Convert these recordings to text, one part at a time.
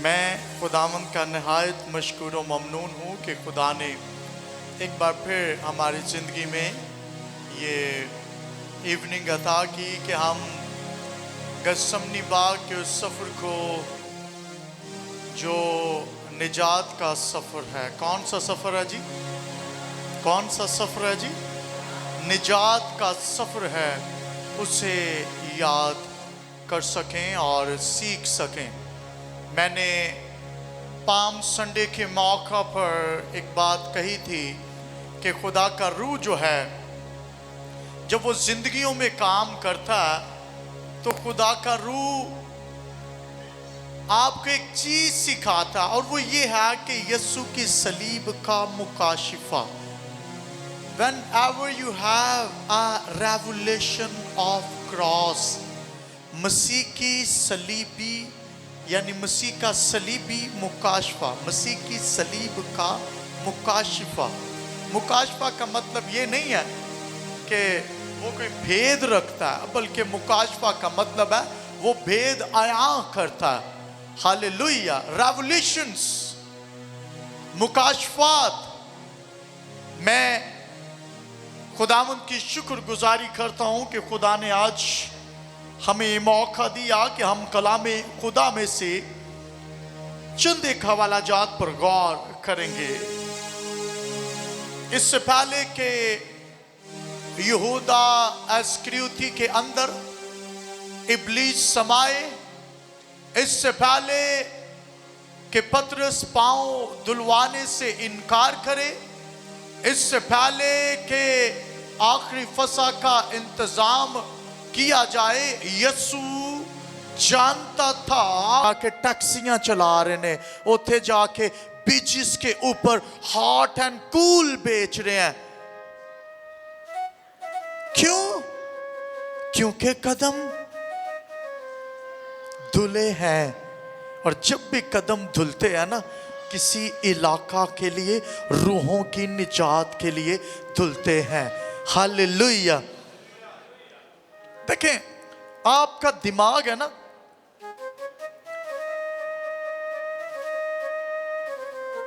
मैं खुदावंद का नहायत मशकूर व ममनून हूँ कि खुदा ने एक बार फिर हमारी ज़िंदगी में ये इवनिंग अता की कि हम गसमनी बाग के उस सफ़र को जो निजात का सफ़र है। कौन सा सफ़र है जी? कौन सा सफ़र है जी? निजात का सफ़र है, उसे याद कर सकें और सीख सकें। मैंने पाम संडे के मौका पर एक बात कही थी कि खुदा का रूह जो है, जब वो जिंदगियों में काम करता है तो खुदा का रूह आपको एक चीज सिखाता, और वो ये है कि यीशु की सलीब का मुकाशिफा। Whenever you have a revelation of cross, मसीह की सलीबी यानी मसीह का सलीबी मुकाशफा, मसीह की सलीब का मुकाशिफा। मुकाशफा का मतलब ये नहीं है कि वो कोई भेद रखता है, बल्कि मुकाशफा का मतलब है वो भेद आया करता है। हालेलुया। रेवलेशंस, मुकाशफात। मैं खुदावंद की शुक्रगुजारी करता हूँ कि खुदा ने आज हमें मौका दिया कि हम कलामे खुदा में से चंद एक हवाला जात पर गौर करेंगे। इससे पहले कि यहूदा अस्करियोती के अंदर इब्लीस समाए, इससे पहले कि पतरस पांव धुलवाने से इनकार करे, इससे पहले कि आखिरी फसा का इंतजाम किया जाए, यीशु जानता था कि टैक्सियां चला रहे ने, उथे जाके बीचेस के ऊपर हॉट एंड कूल बेच रहे हैं। क्यों? क्योंकि कदम धुले हैं, और जब भी कदम धुलते हैं ना, किसी इलाका के लिए, रूहों की निजात के लिए धुलते हैं। हालेलुया। देखें, आपका दिमाग है ना,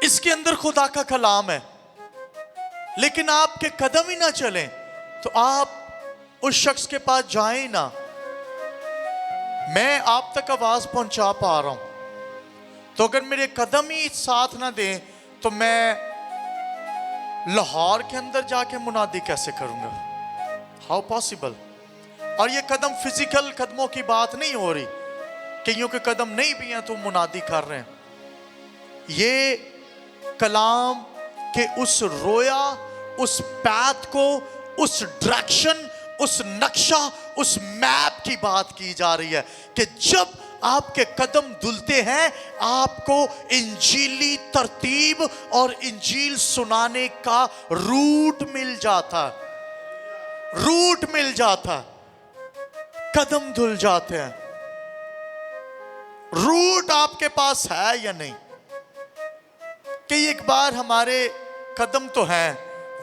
इसके अंदर खुदा का कलाम है, लेकिन आपके कदम ही ना चलें तो आप उस शख्स के पास जाएं ना। मैं आप तक आवाज पहुंचा पा रहा हूं, तो अगर मेरे कदम ही साथ ना दें तो मैं लाहौर के अंदर जाके मुनादी कैसे करूंगा? How possible? और ये कदम फिजिकल कदमों की बात नहीं हो रही, कईयों के कदम नहीं भी हैं तो मुनादी कर रहे हैं। ये कलाम के उस रोया, उस पैथ को, उस डायरेक्शन, उस नक्शा, उस मैप की बात की जा रही है कि जब आपके कदम धुलते हैं, आपको इंजीली तरतीब और इंजील सुनाने का रूट मिल जाता, रूट मिल जाता, कदम धुल जाते हैं। रूट आपके पास है या नहीं? कि एक बार हमारे कदम तो हैं,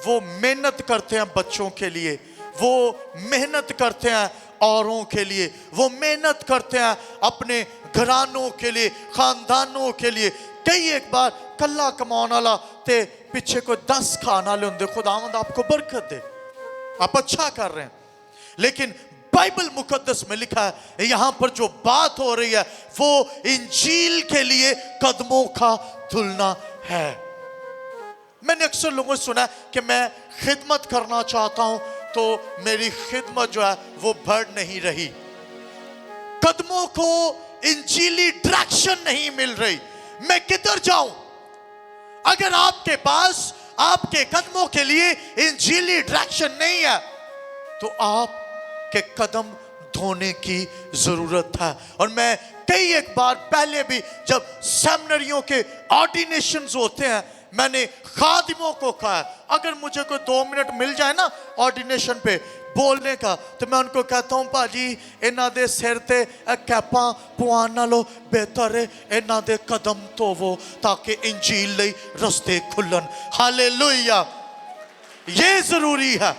वो मेहनत करते हैं बच्चों के लिए, वो मेहनत करते हैं औरों के लिए, वो मेहनत करते हैं अपने घरानों के लिए, खानदानों के लिए। कई एक बार कल्ला कमाने वाला ते पीछे कोई 10 खाना ले होंगे। खुदावंद आपको बरकत दे, आप अच्छा कर रहे हैं, लेकिन बाइबल मुकद्दस में लिखा है, यहां पर जो बात हो रही है वो इंजील के लिए कदमों का धुलना है। मैंने अक्सर लोगों से सुना कि मैं खिदमत करना चाहता हूं तो मेरी खिदमत जो है वो बढ़ नहीं रही, कदमों को इंजीली डायरेक्शन नहीं मिल रही, मैं किधर जाऊं? अगर आपके पास आपके कदमों के लिए इंजीली डायरेक्शन नहीं है तो आपके कदम धोने की जरूरत है। और मैं कई एक बार पहले भी जब सेमिनरियों के ऑर्डिनेशंस होते हैं, मैंने खादिमों को कहा, अगर मुझे कोई 2 मिनट मिल जाए ना ऑर्डिनेशन पे बोलने का, तो मैं उनको कहता हूं, भाजी इन्हां दे सिर ते कैपा पवान नालों बेहतर है इन्हां दे कदम धोवो ताकि इंजील लई रस्ते खुलन। हालेलुया। ये जरूरी है।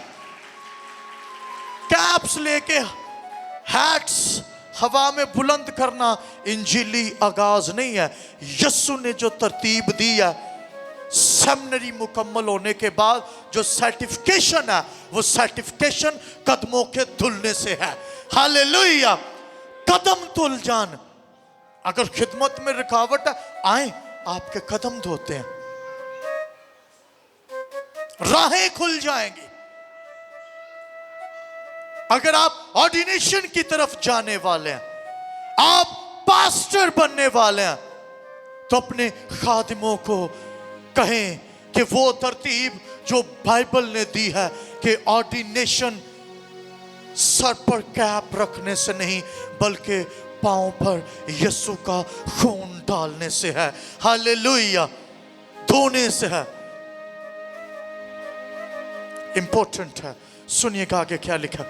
कैप्स लेके, हैट्स, हवा में बुलंद करना इंजीली आगाज नहीं है। यीशु ने जो तरतीब दी है, सेमिनरी मुकम्मल होने के बाद जो सर्टिफिकेशन है, वो सर्टिफिकेशन कदमों के धुलने से है। हालेलुया। कदम धुल जान। अगर खिदमत में रुकावट है, आए आपके कदम धोते हैं, राहें खुल जाएंगी। अगर आप ऑर्डिनेशन की तरफ जाने वाले हैं, आप पास्टर बनने वाले हैं, तो अपने खादिमों को कहें कि वो तरतीब जो बाइबल ने दी है कि ऑर्डिनेशन सर पर कैप रखने से नहीं, बल्कि पांव पर यीशु का खून डालने से है। हालेलुया। धोने से है। इंपॉर्टेंट है। सुनिएगा आगे क्या लिखा।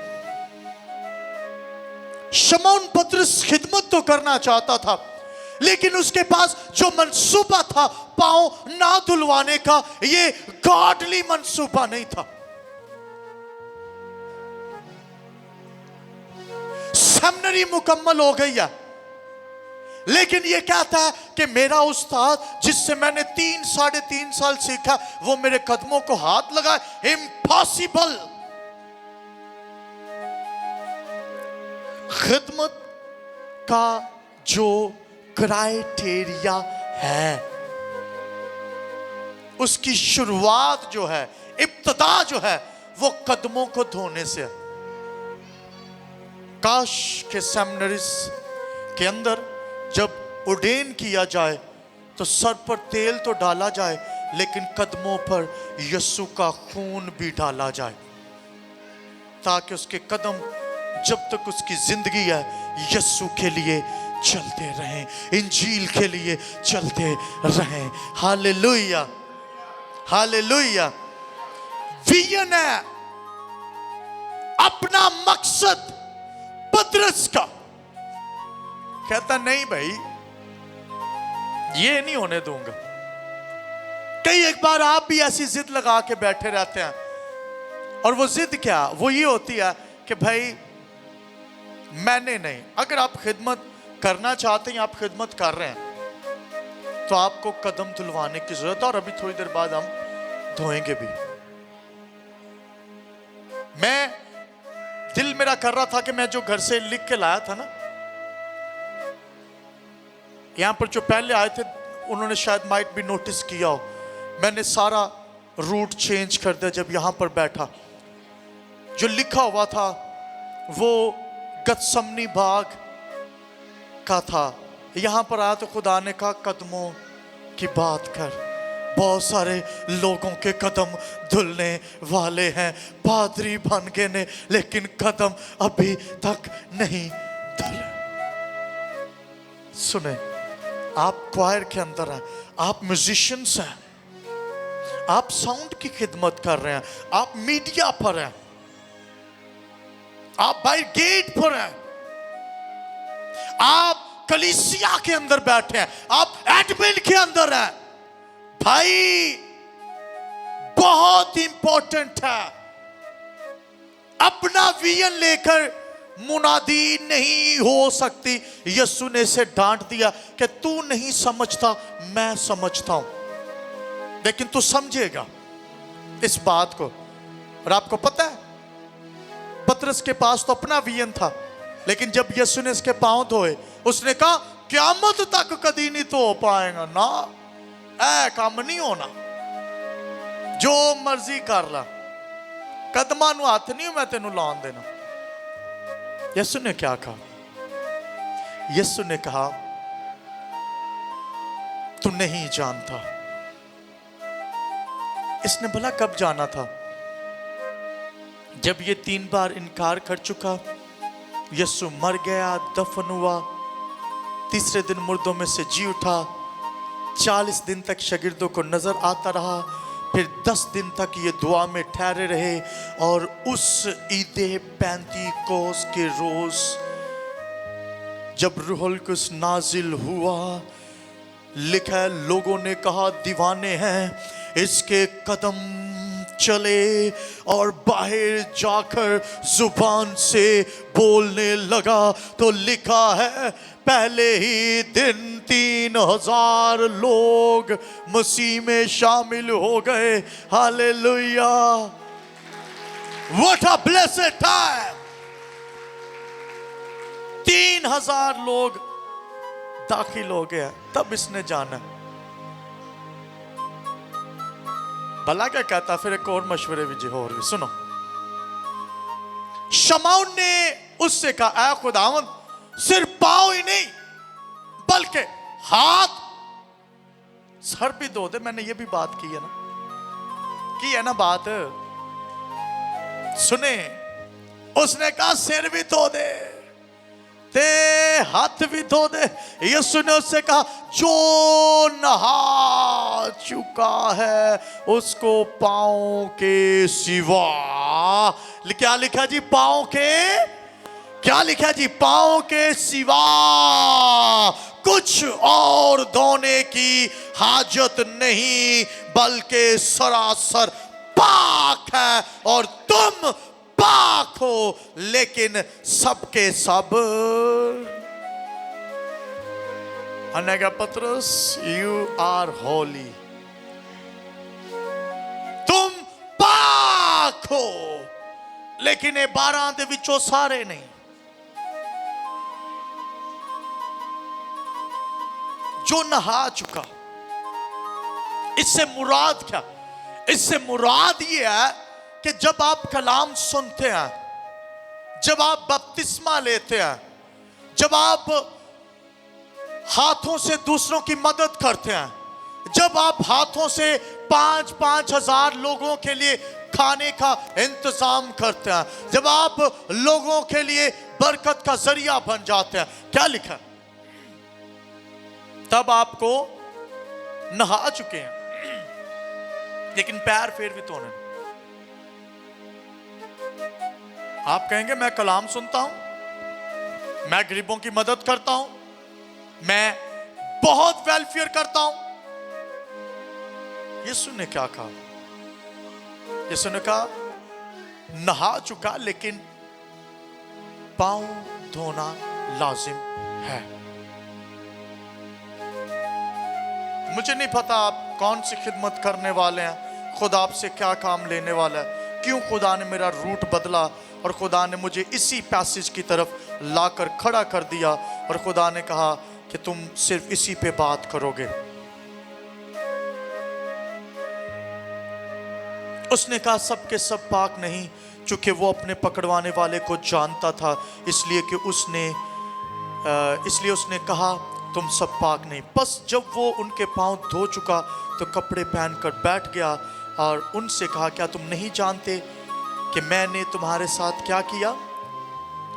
शमौन पतरस खिदमत तो करना चाहता था, लेकिन उसके पास जो मंसूबा था पांव ना धुलवाने का, ये गॉडली मंसूबा नहीं था। सेमिनरी मुकम्मल हो गई है, लेकिन ये कहता है कि मेरा उस्ताद जिससे मैंने 3-3.5 साल सीखा, वो मेरे कदमों को हाथ लगाए। इम्पॉसिबल। खिदमत का जो क्राइटेरिया है, उसकी शुरुआत जो है, इब्तिदा जो है, वो कदमों को धोने से है। काश के सेमिनरीज के अंदर जब ऑर्डेन किया जाए तो सर पर तेल तो डाला जाए, लेकिन कदमों पर यीशु का खून भी डाला जाए, ताकि उसके कदम जब तक उसकी जिंदगी है यीशु के लिए चलते रहें, इंजील के लिए चलते रहें। हालेलुया। हालेलुया। विजन है, अपना मकसद पतरस का। कहता नहीं भाई, ये नहीं होने दूंगा। कई एक बार आप भी ऐसी जिद लगा के बैठे रहते हैं, और वो जिद क्या, वो ये होती है कि भाई मैंने नहीं। अगर आप खिदमत करना चाहते हैं, आप खिदमत कर रहे हैं, तो आपको कदम धुलवाने की जरूरत है, और अभी थोड़ी देर बाद हम धोएंगे भी। मैं दिल मेरा कर रहा था कि मैं जो घर से लिख के लाया था ना, यहां पर जो पहले आए थे उन्होंने शायद माइट भी नोटिस किया हो, मैंने सारा रूट चेंज कर दिया। जब यहां पर बैठा, जो लिखा हुआ था वो गतसमनी बाग का था। यहां पर आया तो खुदा ने कहा कदमों की बात कर। बहुत सारे लोगों के कदम धुलने वाले हैं, पादरी बन गए ने, लेकिन कदम अभी तक नहीं धुले। सुने, आप क्वायर के अंदर हैं, आप म्यूजिशियंस हैं, आप साउंड की खिदमत कर रहे हैं, आप मीडिया पर हैं, आप बाहर गेट पर हैं, आप कलीसिया के अंदर बैठे हैं, आप एडमिन के अंदर हैं। भाई बहुत इंपॉर्टेंट है। अपना विजन लेकर मुनादी नहीं हो सकती। यीशु ने इसे डांट दिया कि तू नहीं समझता, मैं समझता हूं, लेकिन तू समझेगा इस बात को। और आपको पता है, पतरस के पास तो अपना विजन था, लेकिन जब यीशु ने इसके पांव धोए, उसने कहा क़यामत तक कभी नहीं तो हो पाएगा ना, ऐ काम नहीं होना, जो मर्जी कर ला, कदमां नूं हाथ नहीं मैं तेनू लाउण देना। यीशु ने क्या कहा? यीशु ने कहा तू नहीं जानता। इसने भला कब जाना था? जब ये 3 बार इनकार कर चुका। यीशु मर गया, दफन हुआ, तीसरे दिन मुर्दों में से जी उठा, 40 दिन तक शागिर्दों को नजर आता रहा, फिर 10 दिन तक ये दुआ में ठहरे रहे, और उस ईदे पेंतीकोस के रोज जब रूहुल कुद्स नाजिल हुआ, लिखा है लोगों ने कहा दीवाने हैं, इसके कदम चले और बाहर जाकर जुबान से बोलने लगा, तो लिखा है पहले ही दिन 3000 लोग मसीह में शामिल हो गए। Hallelujah, what a blessed time. 3000 लोग दाखिल हो गया। तब इसने जाना, भला क्या कहता। फिर एक और मशवरे भी और भी सुनो। शमौन ने उससे कहा, ऐ खुदावंद, सिर्फ पांव ही नहीं बल्कि हाथ सर भी धो दे। मैंने ये भी बात की है ना बात सुने। उसने कहा सिर भी धो दे, ते हाथ भी धो दे। यीशु ने उससे कहा, जो नहा चुका है उसको पांव के सिवा, क्या लिखा जी, पांव के, क्या लिखा जी, पांव के सिवा कुछ और धोने की हाजत नहीं, बल्कि सरासर पाक है और तुम पाक हो। लेकिन सबके सब अनेगा पतरस, यू आर होली, तुम पाक हो, लेकिन ये 12 दे विचों सारे नहीं। जो नहा चुका, इससे मुराद क्या? इससे मुराद ये है कि जब आप कलाम सुनते हैं, जब आप बपतिस्मा लेते हैं, जब आप हाथों से दूसरों की मदद करते हैं, जब आप हाथों से 5-5 हजार लोगों के लिए खाने का इंतजाम करते हैं, जब आप लोगों के लिए बरकत का जरिया बन जाते हैं, क्या लिखा है? तब आपको नहा चुके हैं, लेकिन पैर फिर भी धोने। आप कहेंगे मैं कलाम सुनता हूं, मैं गरीबों की मदद करता हूं, मैं बहुत वेलफेयर करता हूं। यीशु ने क्या कहा? यीशु ने कहा नहा चुका, लेकिन पांव धोना लाजिम है। मुझे नहीं पता आप कौन सी खिदमत करने वाले हैं, खुदा आपसे क्या काम लेने वाला है, क्यों खुदा ने मेरा रूट बदला और खुदा ने मुझे इसी पैसेज की तरफ लाकर खड़ा कर दिया और खुदा ने कहा कि तुम सिर्फ इसी पे बात करोगे। उसने कहा सबके सब पाक नहीं, चूंकि वो अपने पकड़वाने वाले को जानता था, इसलिए उसने कहा तुम सब पाक नहीं। बस जब वो उनके पांव धो चुका तो कपड़े पहनकर बैठ गया और उनसे कहा, क्या तुम नहीं जानते कि मैंने तुम्हारे साथ क्या किया?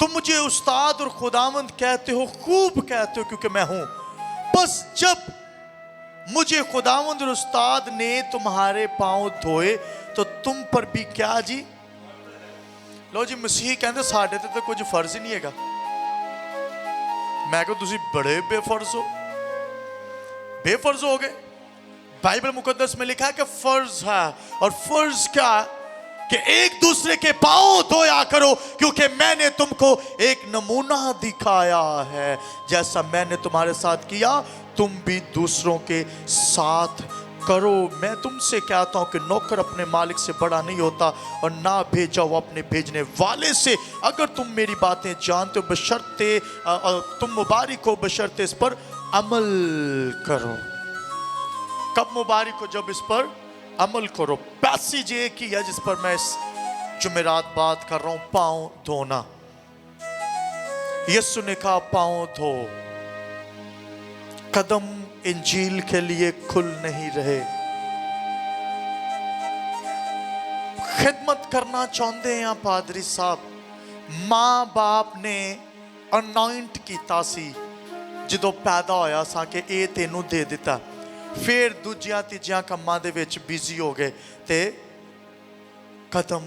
तुम मुझे उस्ताद और खुदावंद कहते हो, खूब कहते हो, क्योंकि मैं हूं। बस जब मुझे खुदावंद और उस्ताद ने तुम्हारे पांव धोए तो तुम पर भी क्या जी? लो जी, मसीह कहते साढ़े ते तो कुछ फर्ज ही नहीं है। मैं कहो तुसी बड़े बेफर्ज हो गए। बाइबल मुकद्दस में लिखा है कि फर्ज है, और फर्ज क्या है? कि एक दूसरे के पांव धोया करो, क्योंकि मैंने तुमको एक नमूना दिखाया है, जैसा मैंने तुम्हारे साथ किया तुम भी दूसरों के साथ करो। मैं तुमसे कहता हूं कि नौकर अपने मालिक से बड़ा नहीं होता, और ना भेजा वो अपने भेजने वाले से। अगर तुम मेरी बातें जानते हो, बशर्ते तुम मुबारक हो, बशर्ते इस पर अमल करो। कब मुबारक हो? जब इस पर अमल करो। पैसेज एक ही है जिस पर मैं इस जुमेरात बात कर रहा हूं, पांव धोना। यीशु ने कहा पांव धो। कदम इंजील के लिए खुल नहीं रहे। खिदमत करना चाहते हैं पादरी साहब। मां बाप ने अनॉइंट कीता सी ਜਦੋਂ पैदा होया सा कि ਇਹ ਤੈਨੂੰ ਦੇ ਦਿੱਤਾ, फिर दूजियां तीजियां ਕੰਮਾਂ ਦੇ ਵਿੱਚ बिजी हो गए, ते कदम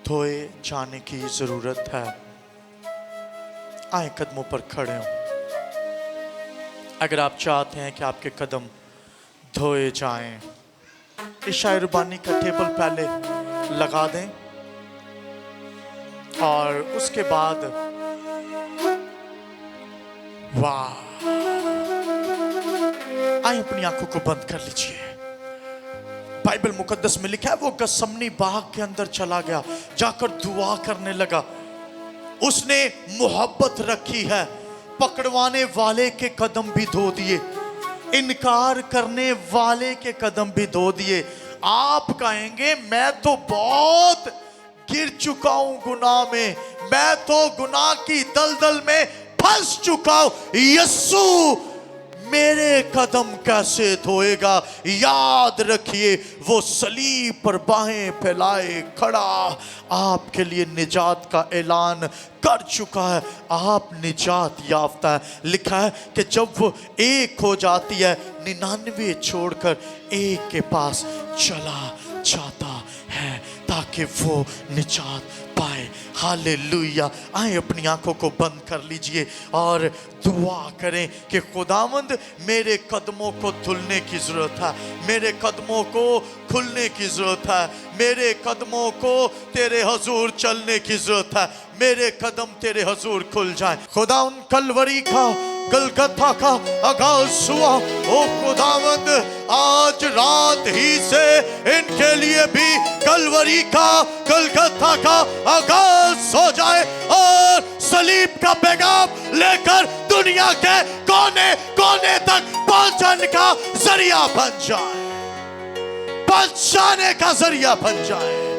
धोए जाने की जरूरत है। आए कदमों पर खड़े हो। अगर आप चाहते हैं कि आपके कदम धोए जाएं, इशाए रुबानी का टेबल पहले लगा दें और उसके बाद वाह, आइए अपनी आंखों को बंद कर लीजिए। बाइबल मुकद्दस में लिखा है वो गसमनी बाग के अंदर चला गया, जाकर दुआ करने लगा। उसने मोहब्बत रखी है, पकड़वाने वाले के कदम भी धो दिए, इनकार करने वाले के कदम भी धो दिए। आप कहेंगे मैं तो बहुत गिर चुका हूं गुनाह में, मैं तो गुनाह की दलदल में फंस चुका हूं, यीशु मेरे कदम कैसे धोएगा? याद रखिए वो सलीब पर बाहें फैलाए खड़ा आपके लिए निजात का ऐलान कर चुका है। आप निजात याफ्ता है। लिखा है कि जब वो एक हो जाती है 99 छोड़कर एक के पास चला जाता है ताकि वो निजात पाए। हालेलुया। आए अपनी आंखों को बंद कर लीजिए और दुआ करें कि खुदावंद मेरे कदमों को धुलने की जरूरत है, मेरे कदमों को खुलने की जरूरत है, मेरे कदमों को तेरे हजूर चलने की जरूरत है, मेरे कदम तेरे हजूर खुल जाए। खुदावंद कलवरी का गलगथा का आगाज हुआ। ओ खुदावंद आज रात ही से इनके लिए भी कलवरी का गलगथा का आगाज हो जाए और सलीब का पैगाम लेकर दुनिया के कोने कोने तक पहुंचने का जरिया बन जाए, पहुंचाने का जरिया बन जाए।